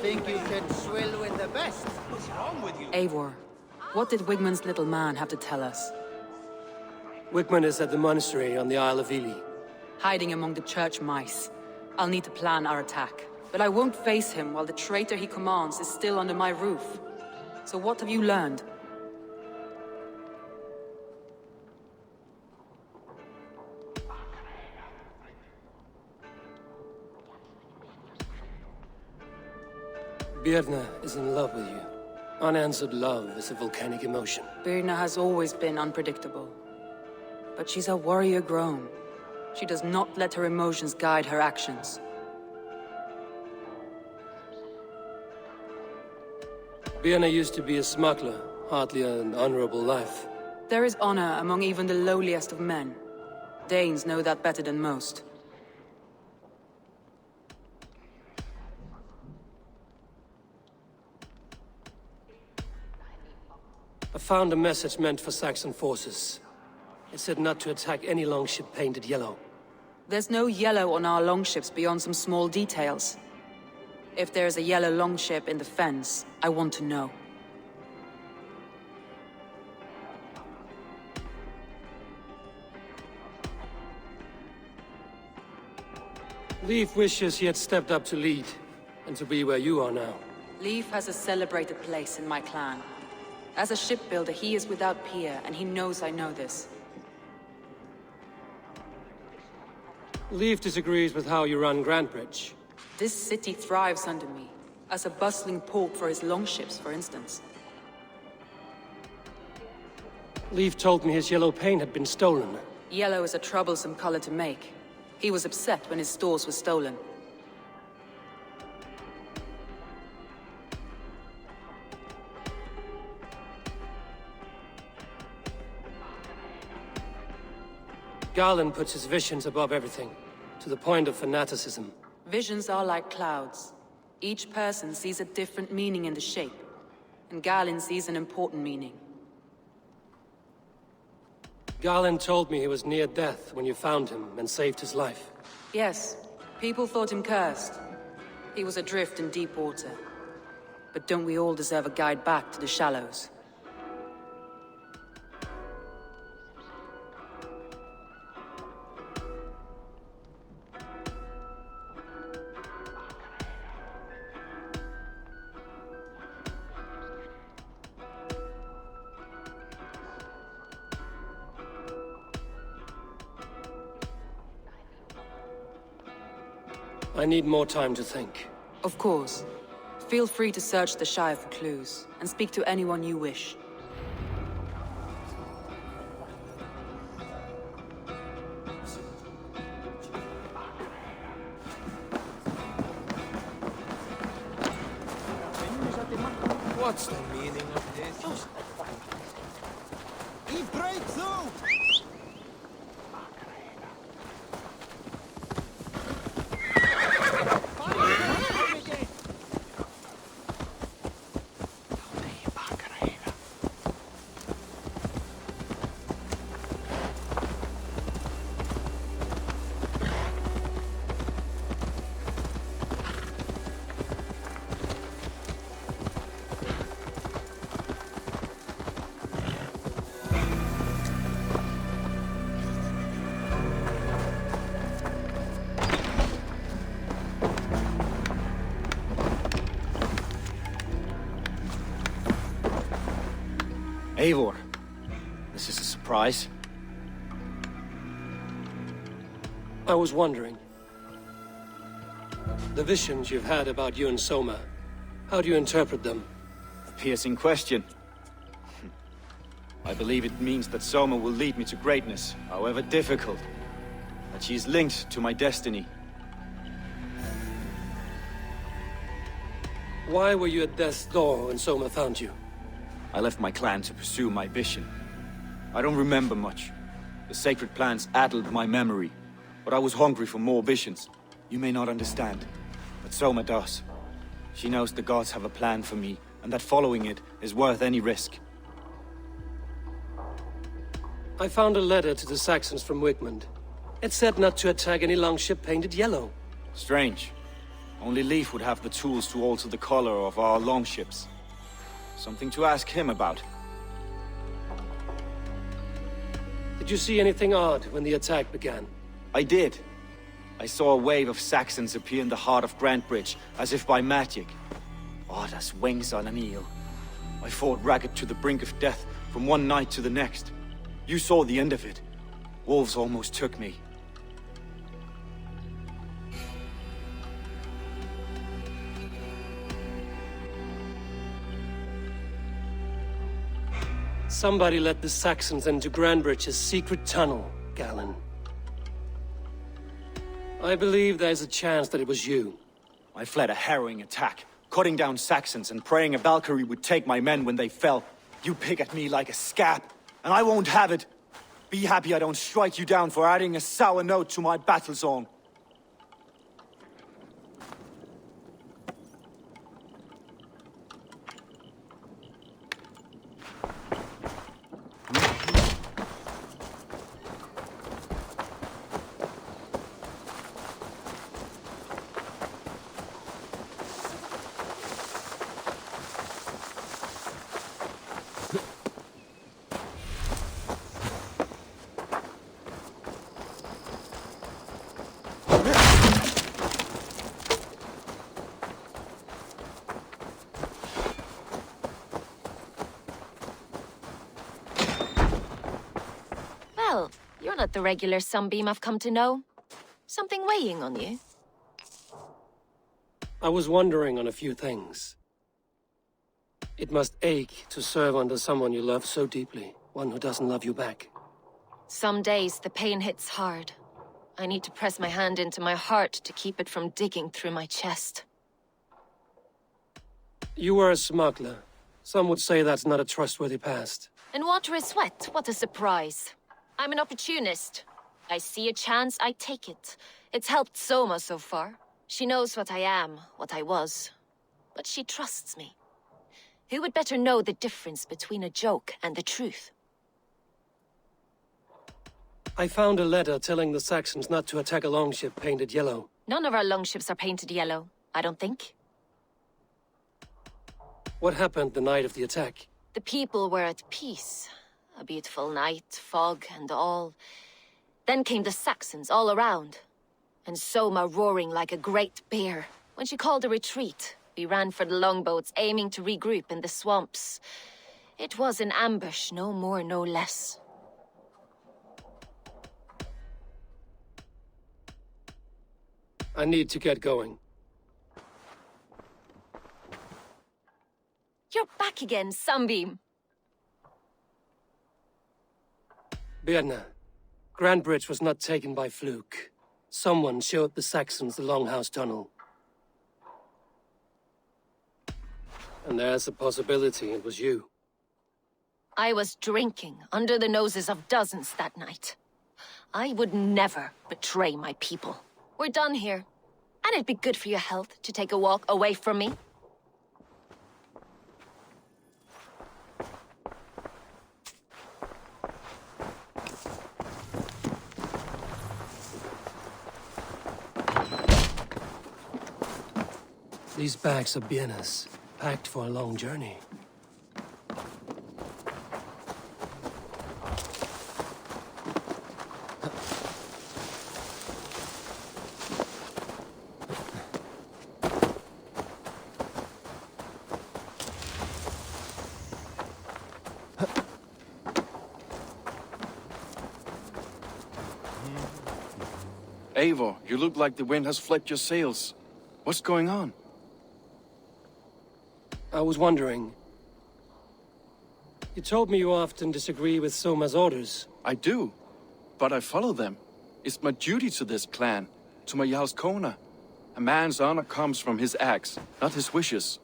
Think you can swill with the best? What's wrong with you? Eivor, what did Wigmund's little man have to tell us? Wigmund is at the monastery on the Isle of Ely. Hiding among the church mice. I'll need to plan our attack. But I won't face him while the traitor he commands is still under my roof. So what have you learned? Birna is in love with you. Unanswered love is a volcanic emotion. Birna has always been unpredictable. But she's a warrior grown. She does not let her emotions guide her actions. Birna used to be a smuggler, hardly an honorable life. There is honor among even the lowliest of men. Danes know that better than most. I found a message meant for Saxon forces. It said not to attack any longship painted yellow. There's no yellow on our longships beyond some small details. If there's a yellow longship in the fens, I want to know. Leif wishes he had stepped up to lead, and to be where you are now. Leif has a celebrated place in my clan. As a shipbuilder, he is without peer, and he knows I know this. Leif disagrees with how you run Grantbridge. This city thrives under me, as a bustling port for his longships, for instance. Leif told me his yellow paint had been stolen. Yellow is a troublesome color to make. He was upset when his stores were stolen. Garland puts his visions above everything, to the point of fanaticism. Visions are like clouds. Each person sees a different meaning in the shape, and Garland sees an important meaning. Garland told me he was near death when you found him and saved his life. Yes, people thought him cursed. He was adrift in deep water. But don't we all deserve a guide back to the shallows? I need more time to think. Of course. Feel free to search the Shire for clues, and speak to anyone you wish. What's the meaning of this? He breaks through! Eivor, this is a surprise. I was wondering. The visions you've had about you and Soma, how do you interpret them? A piercing question. I believe it means that Soma will lead me to greatness, however difficult. That she is linked to my destiny. Why were you at death's door when Soma found you? I left my clan to pursue my vision. I don't remember much. The sacred plants addled my memory, but I was hungry for more visions. You may not understand, but Soma does. She knows the gods have a plan for me, and that following it is worth any risk. I found a letter to the Saxons from Wigmund. It said not to attack any longship painted yellow. Strange. Only Leif would have the tools to alter the color of our longships. Something to ask him about. Did you see anything odd when the attack began? I did. I saw a wave of Saxons appear in the heart of Grantbridge, as if by magic. Odd as wings on an eel. I fought ragged to the brink of death, from one night to the next. You saw the end of it. Wolves almost took me. Somebody let the Saxons into Grantbridge's secret tunnel, Galen. I believe there's a chance that it was you. I fled a harrowing attack, cutting down Saxons and praying a Valkyrie would take my men when they fell. You pick at me like a scab, and I won't have it. Be happy I don't strike you down for adding a sour note to my battle song. Well, you're not the regular Sunbeam I've come to know. Something weighing on you? I was wondering on a few things. It must ache to serve under someone you love so deeply, one who doesn't love you back. Some days the pain hits hard. I need to press my hand into my heart to keep it from digging through my chest. You were a smuggler. Some would say that's not a trustworthy past. And water is wet, what a surprise. I'm an opportunist. I see a chance, I take it. It's helped Soma so far. She knows what I am, what I was. But she trusts me. Who would better know the difference between a joke and the truth? I found a letter telling the Saxons not to attack a longship painted yellow. None of our longships are painted yellow, I don't think. What happened the night of the attack? The people were at peace. A beautiful night, fog and all. Then came the Saxons all around. And Soma roaring like a great bear. When she called a retreat, we ran for the longboats, aiming to regroup in the swamps. It was an ambush, no more, no less. I need to get going. You're back again, Sunbeam. Birna, Grantbridge was not taken by fluke. Someone showed the Saxons the Longhouse Tunnel. And there's a possibility it was you. I was drinking under the noses of dozens that night. I would never betray my people. We're done here. And it'd be good for your health to take a walk away from me. These bags are Birna's, packed for a long journey. Eivor, you look like the wind has flipped your sails. What's going on? I was wondering. You told me you often disagree with Soma's orders. I do, but I follow them. It's my duty to this clan, to my Jarl's Kona. A man's honor comes from his acts, not his wishes.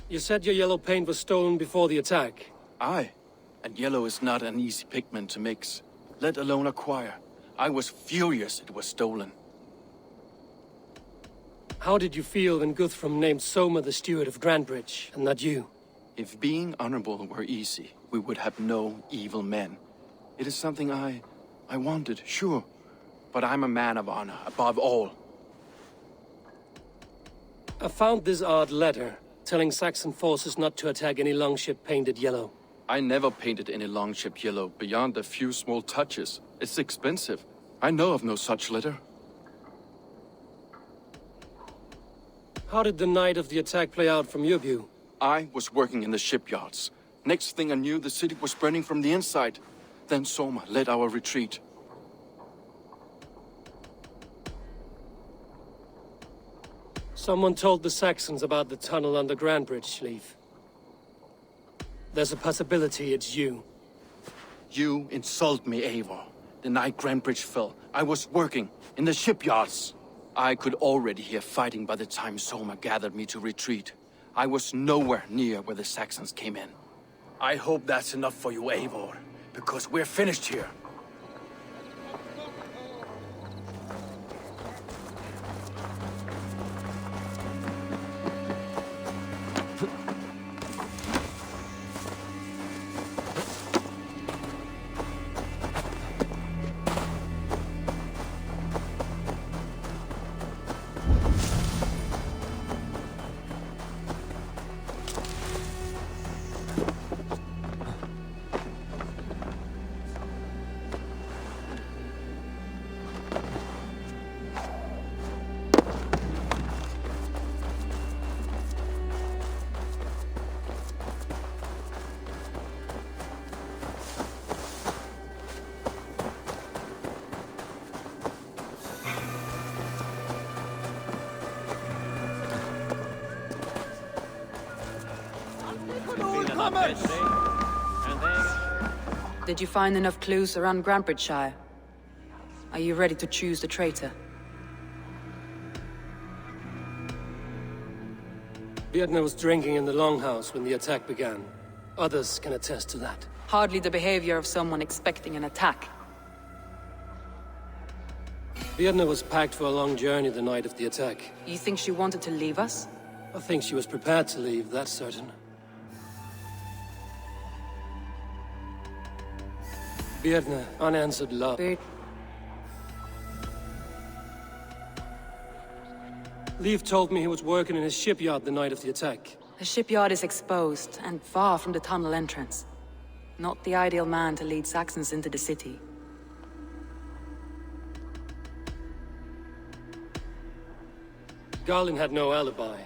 You said your yellow paint was stolen before the attack. Aye, and yellow is not an easy pigment to mix, let alone acquire. I was furious it was stolen. How did you feel when Guthrum named Soma the steward of Grantbridge, and not you? If being honorable were easy, we would have no evil men. It is something I wanted, sure. But I'm a man of honor, above all. I found this odd letter, telling Saxon forces not to attack any longship painted yellow. I never painted any longship yellow beyond a few small touches. It's expensive. I know of no such letter. How did the night of the attack play out from your view? I was working in the shipyards. Next thing I knew, the city was burning from the inside. Then Soma led our retreat. Someone told the Saxons about the tunnel under Grand Bridge, Leif. There's a possibility it's you. You insult me, Eivor. The night Grand Bridge fell, I was working in the shipyards. I could already hear fighting by the time Soma gathered me to retreat. I was nowhere near where the Saxons came in. I hope that's enough for you, Eivor, because we're finished here. Did you find enough clues around Grantbridgeshire? Are you ready to choose the traitor? Vietna was drinking in the Longhouse when the attack began. Others can attest to that. Hardly the behavior of someone expecting an attack. Vietna was packed for a long journey the night of the attack. You think she wanted to leave us? I think she was prepared to leave, that's certain. Vietna, unanswered love. Leif told me he was working in his shipyard the night of the attack. The shipyard is exposed and far from the tunnel entrance. Not the ideal man to lead Saxons into the city. Garlin had no alibi.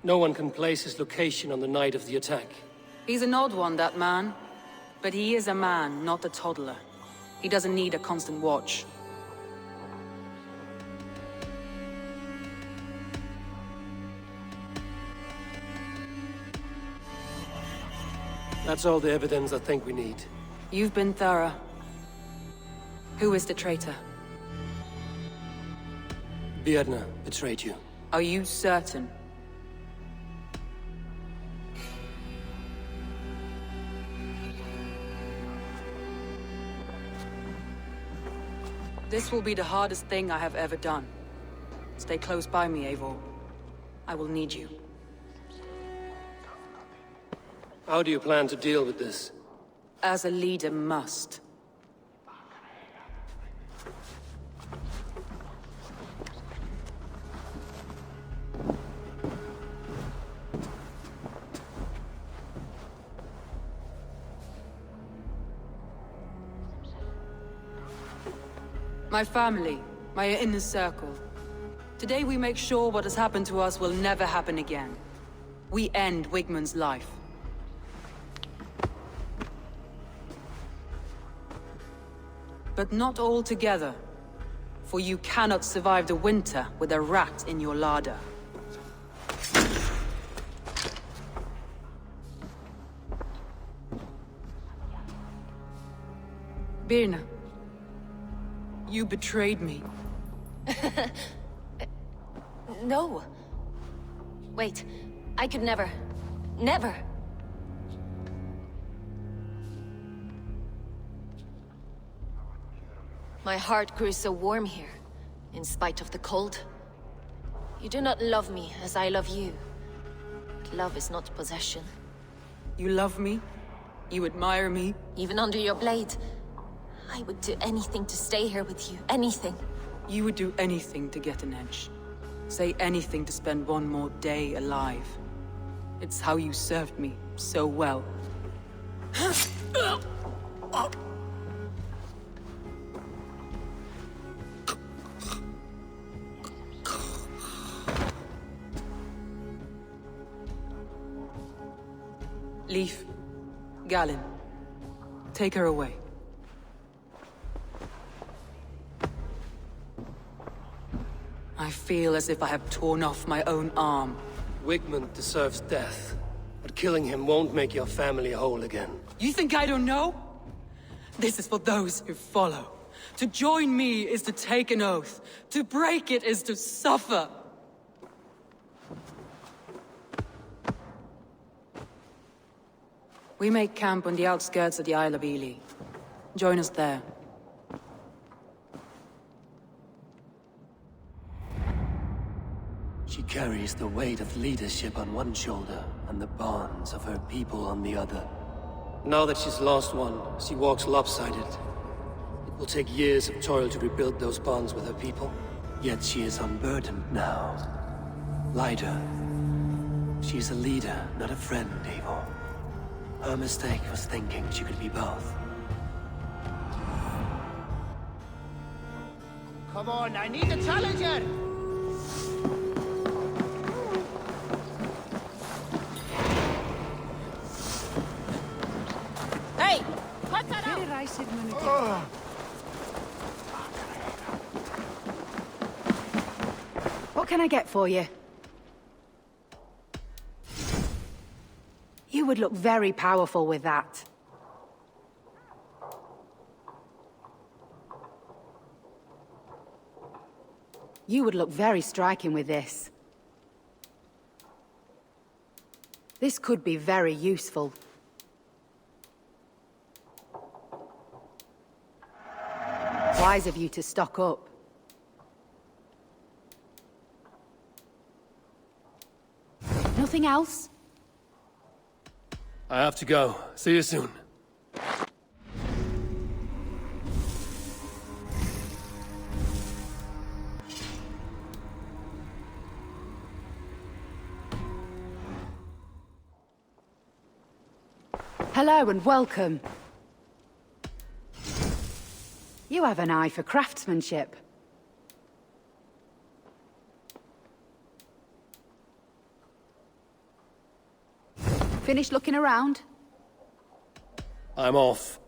No one can place his location on the night of the attack. He's an odd one, that man. But he is a man, not a toddler. He doesn't need a constant watch. That's all the evidence I think we need. You've been thorough. Who is the traitor? Vietna betrayed you. Are you certain? This will be the hardest thing I have ever done. Stay close by me, Eivor. I will need you. How do you plan to deal with this? As a leader must. My family, my inner circle. Today we make sure what has happened to us will never happen again. We end Wigmund's life. But not all together. For you cannot survive the winter with a rat in your larder. Birna. You betrayed me. No. Wait, I could never. Never. My heart grew so warm here, in spite of the cold. You do not love me as I love you. But love is not possession. You love me? You admire me? Even under your blade, I would do anything to stay here with you. Anything. You would do anything to get an edge. Say anything to spend one more day alive. It's how you served me so well. Leaf, Galen, take her away. I feel as if I have torn off my own arm. Wigmund deserves death, but killing him won't make your family whole again. You think I don't know? This is for those who follow. To join me is to take an oath. To break it is to suffer. We make camp on the outskirts of the Isle of Ely. Join us there. She carries the weight of leadership on one shoulder and the bonds of her people on the other. Now that she's lost one, she walks lopsided. It will take years of toil to rebuild those bonds with her people. Yet she is unburdened now. Lighter. She is a leader, not a friend, Eivor. Her mistake was thinking she could be both. Come on, I need a challenger! Hey! Cut that out! What can I get for you? You would look very powerful with that. You would look very striking with this. This could be very useful. Wise of you to stock up. Nothing else? I have to go. See you soon. Hello and welcome. You have an eye for craftsmanship. Finished looking around? I'm off.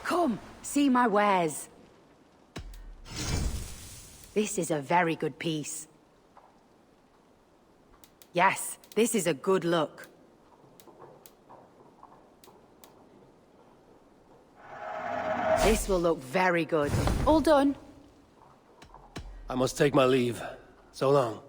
Come, see my wares. This is a very good piece. Yes, this is a good look. This will look very good. All done. I must take my leave. So long.